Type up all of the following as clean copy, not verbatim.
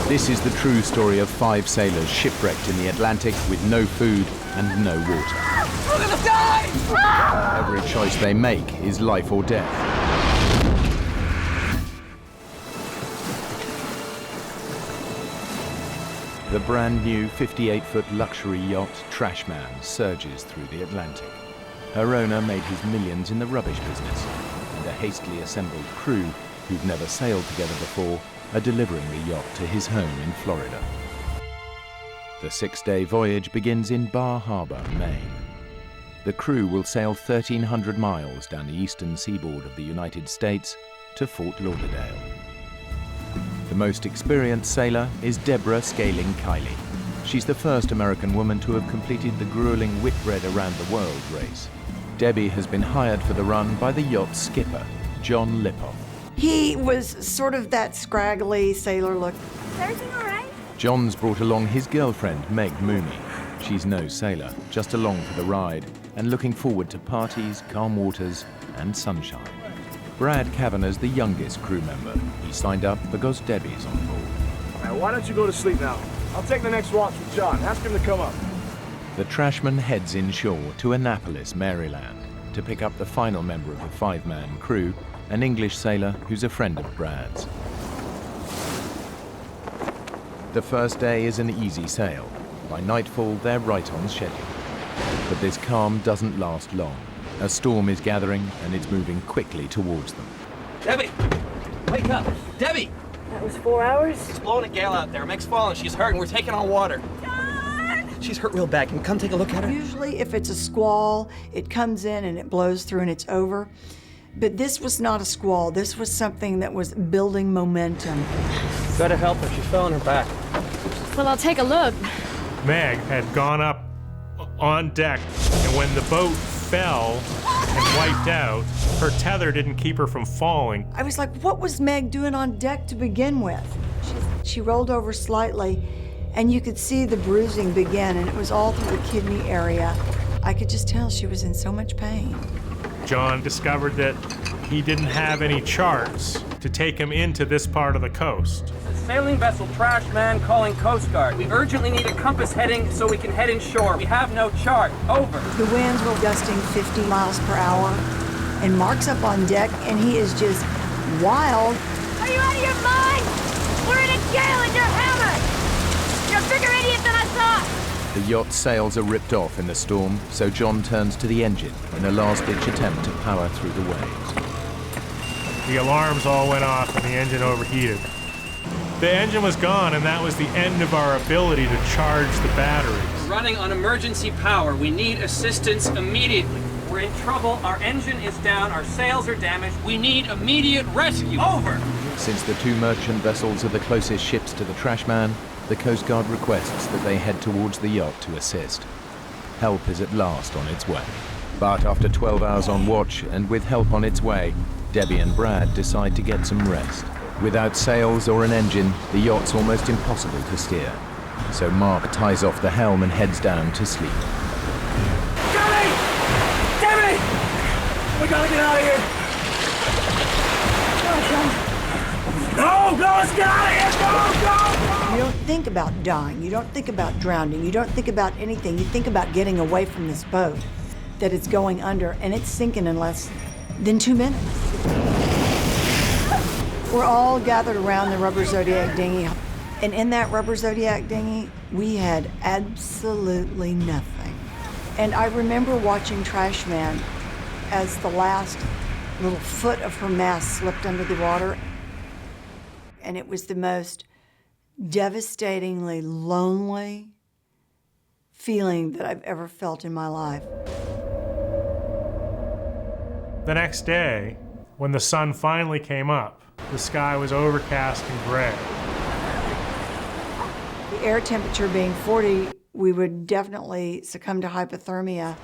This is the true story of 5 sailors shipwrecked in the Atlantic with no food and no water. We're gonna die! Every choice they make is life or death. The brand new 58-foot luxury yacht Trashman surges through the Atlantic. Her owner made his millions in the rubbish business, and a hastily assembled crew who've never sailed together before are delivering the yacht to his home in Florida. The 6-day voyage begins in Bar Harbor, Maine. The crew will sail 1,300 miles down the eastern seaboard of the United States to Fort Lauderdale. The most experienced sailor is Deborah Scaling Kiley. She's the first American woman to have completed the grueling Whitbread Around the World race. Debbie has been hired for the run by the yacht's skipper, John Lippoff. He was sort of that scraggly sailor look. Is everything all right? John's brought along his girlfriend, Meg Mooney. She's no sailor, just along for the ride and looking forward to parties, calm waters, and sunshine. Brad Kavanagh's the youngest crew member. He signed up because Debbie's on board. All right, why don't you go to sleep now? I'll take the next watch with John. Ask him to come up. The Trashman heads inshore to Annapolis, Maryland, to pick up the final member of the 5-man crew, an English sailor who's a friend of Brad's. The first day is an easy sail. By nightfall, they're right on schedule. But this calm doesn't last long. A storm is gathering, and it's moving quickly towards them. Debbie! Wake up! Debbie! That was 4 hours? It's blowing a gale out there. Meg's fallen. She's hurt, and we're taking on water. John! She's hurt real bad. Can you come take a look at her? Usually if it's a squall, it comes in and it blows through and it's over. But this was not a squall. This was something that was building momentum. Gotta help her. She fell on her back. Well, I'll take a look. Meg had gone up on deck, and when the boat fell and wiped out, her tether didn't keep her from falling. I was like, what was Meg doing on deck to begin with? She rolled over slightly, and you could see the bruising begin, and it was all through the kidney area. I could just tell she was in so much pain. John discovered that he didn't have any charts to take him into this part of the coast. Sailing vessel Trashman calling Coast Guard. We urgently need a compass heading so we can head inshore. We have no chart. Over. The winds were gusting 50 miles per hour, and Mark's up on deck, and he is just wild. Are you out of your mind? We're in a gale and you're hammered! You're a bigger idiot than I thought! The yacht's sails are ripped off in the storm, so John turns to the engine in a last-ditch attempt to power through the waves. The alarms all went off and the engine overheated. The engine was gone, and that was the end of our ability to charge the batteries. Running on emergency power. We need assistance immediately. We're in trouble. Our engine is down. Our sails are damaged. We need immediate rescue. Over. Since the 2 merchant vessels are the closest ships to the Trashman, the Coast Guard requests that they head towards the yacht to assist. Help is at last on its way. But after 12 hours on watch and with help on its way, Debbie and Brad decide to get some rest. Without sails or an engine, the yacht's almost impossible to steer. So Mark ties off the helm and heads down to sleep. Debbie! Debbie! We gotta get out of here! No, let's get out of here! Go! You don't think about dying. You don't think about drowning. You don't think about anything. You think about getting away from this boat, that it's going under, and it's sinking in less than 2 minutes. We're all gathered around the rubber Zodiac dinghy, and in that rubber Zodiac dinghy, we had absolutely nothing. And I remember watching Trashman as the last little foot of her mast slipped under the water, and it was the most devastatingly lonely feeling that I've ever felt in my life. The next day, when the sun finally came up, the sky was overcast and gray. The air temperature being 40, we would definitely succumb to hypothermia.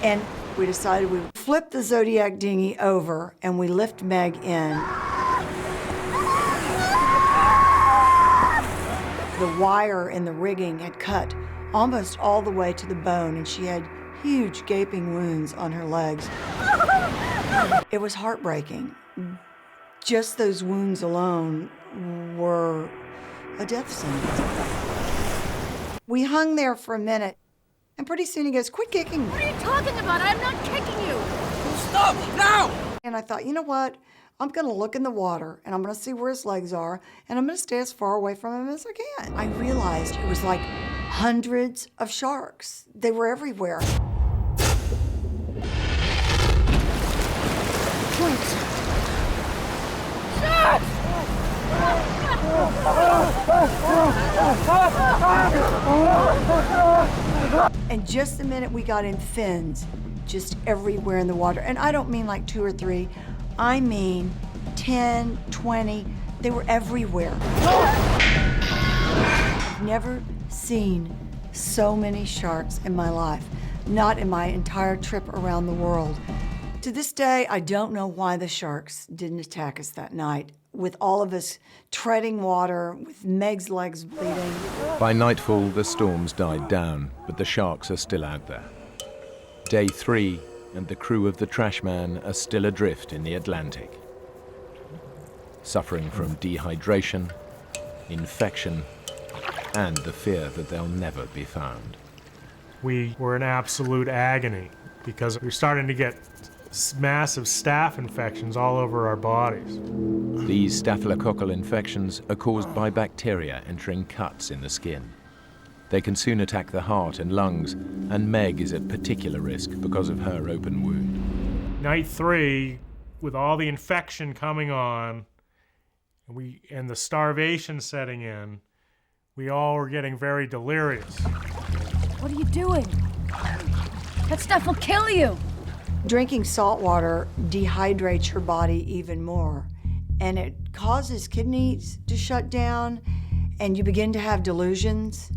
And we decided we would flip the Zodiac dinghy over and we lift Meg in. The wire in the rigging had cut almost all the way to the bone, and she had huge gaping wounds on her legs. It was heartbreaking. Just those wounds alone were a death sentence. We hung there for a minute, and pretty soon he goes, "Quit kicking me." What are you talking about? I'm not kicking you. Stop now! And I thought, you know what? I'm going to look in the water, and I'm going to see where his legs are, and I'm going to stay as far away from him as I can. I realized it was like hundreds of sharks. They were everywhere. And just the minute we got in, fins just everywhere in the water. And I don't mean like 2 or 3. I mean 10, 20. They were everywhere. I've never seen so many sharks in my life, not in my entire trip around the world. To this day, I don't know why the sharks didn't attack us that night, with all of us treading water, with Meg's legs bleeding. By nightfall, the storms died down, but the sharks are still out there. Day 3, and the crew of the Trashman are still adrift in the Atlantic, suffering from dehydration, infection, and the fear that they'll never be found. We were in absolute agony because we were starting to get massive staph infections all over our bodies. These staphylococcal infections are caused by bacteria entering cuts in the skin. They can soon attack the heart and lungs, and Meg is at particular risk because of her open wound. Night 3, with all the infection coming on, and the starvation setting in, we all were getting very delirious. What are you doing? That stuff will kill you. Drinking salt water dehydrates your body even more, and it causes kidneys to shut down, and you begin to have delusions.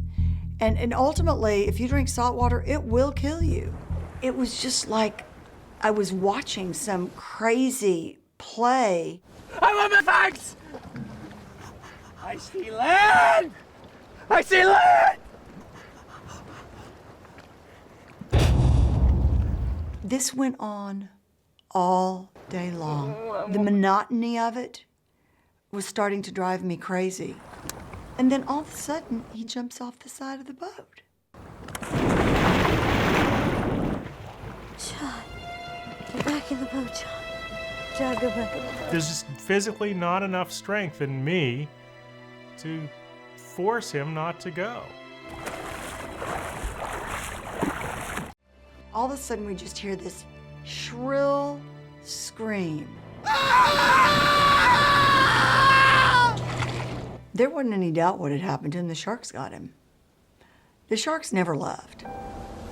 And ultimately, if you drink salt water, it will kill you. It was just like I was watching some crazy play. I want my facts! I see land! I see land! This went on all day long. The monotony of it was starting to drive me crazy. And then all of a sudden, he jumps off the side of the boat. John, get back in the boat, John. John, go back in the boat. There's just physically not enough strength in me to force him not to go. All of a sudden, we just hear this shrill scream. There wasn't any doubt what had happened to him. The sharks got him. The sharks never left.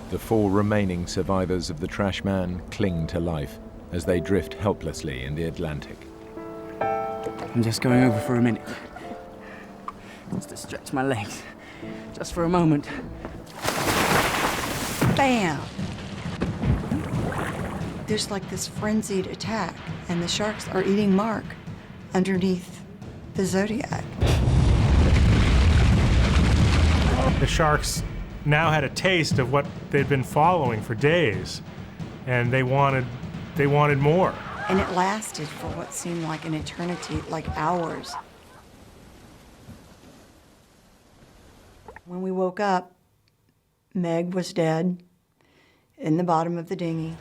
The 4 remaining survivors of the Trashman cling to life as they drift helplessly in the Atlantic. I'm just going over for a minute. Just to stretch my legs. Just for a moment. Bam! There's like this frenzied attack, and the sharks are eating Mark underneath the Zodiac. The sharks now had a taste of what they'd been following for days, and they wanted more. And it lasted for what seemed like an eternity, like hours. When we woke up, Meg was dead in the bottom of the dinghy.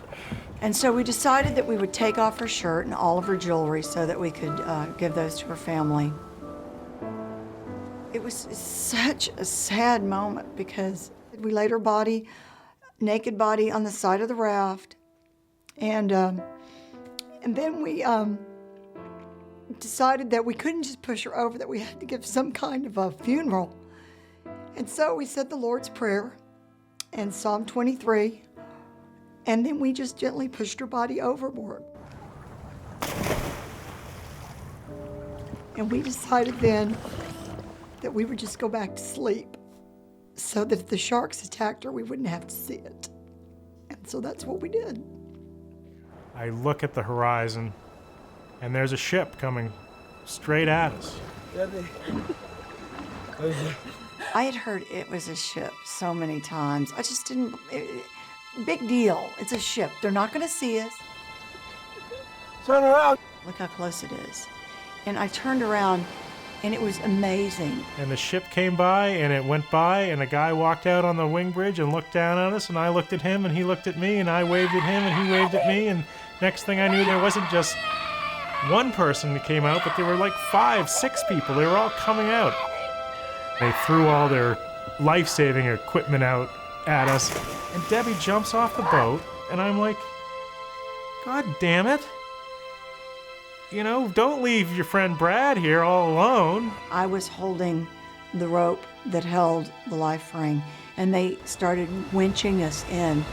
And so we decided that we would take off her shirt and all of her jewelry so that we could give those to her family. It was such a sad moment because we laid her body, naked body, on the side of the raft. And then we decided that we couldn't just push her over, that we had to give some kind of a funeral. And so we said the Lord's Prayer and Psalm 23, and then we just gently pushed her body overboard. And we decided then that we would just go back to sleep so that if the sharks attacked her, we wouldn't have to see it. And so that's what we did. I look at the horizon, and there's a ship coming straight at us. I had heard it was a ship so many times. I just didn't, big deal. It's a ship. They're not going to see us. Turn around. Look how close it is. And I turned around, And it was amazing. And the ship came by, and it went by, and a guy walked out on the wing bridge and looked down on us, and I looked at him, and he looked at me, and I waved at him, and he waved at me, and next thing I knew, there wasn't just one person that came out, but there were like 5, 6 people. They were all coming out. They threw all their life-saving equipment out at us, and Debbie jumps off the boat, and I'm like, God damn it. You know, don't leave your friend Brad here all alone. I was holding the rope that held the life ring, and they started winching us in.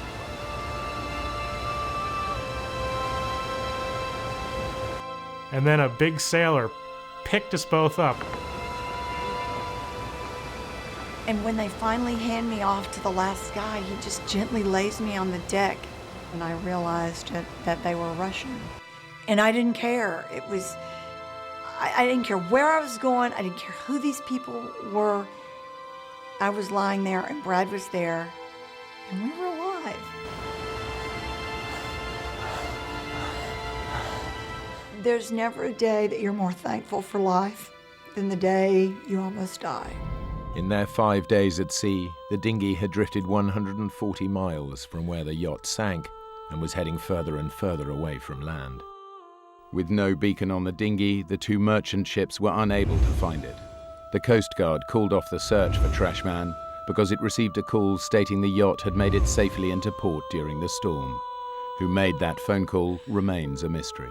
And then a big sailor picked us both up. And when they finally hand me off to the last guy, he just gently lays me on the deck, and I realized that they were Russian. And I didn't care. It was, I didn't care where I was going. I didn't care who these people were. I was lying there, and Brad was there, and we were alive. There's never a day that you're more thankful for life than the day you almost die. In their 5 days at sea, the dinghy had drifted 140 miles from where the yacht sank and was heading further and further away from land. With no beacon on the dinghy, the 2 merchant ships were unable to find it. The Coast Guard called off the search for Trashman because it received a call stating the yacht had made it safely into port during the storm. Who made that phone call remains a mystery.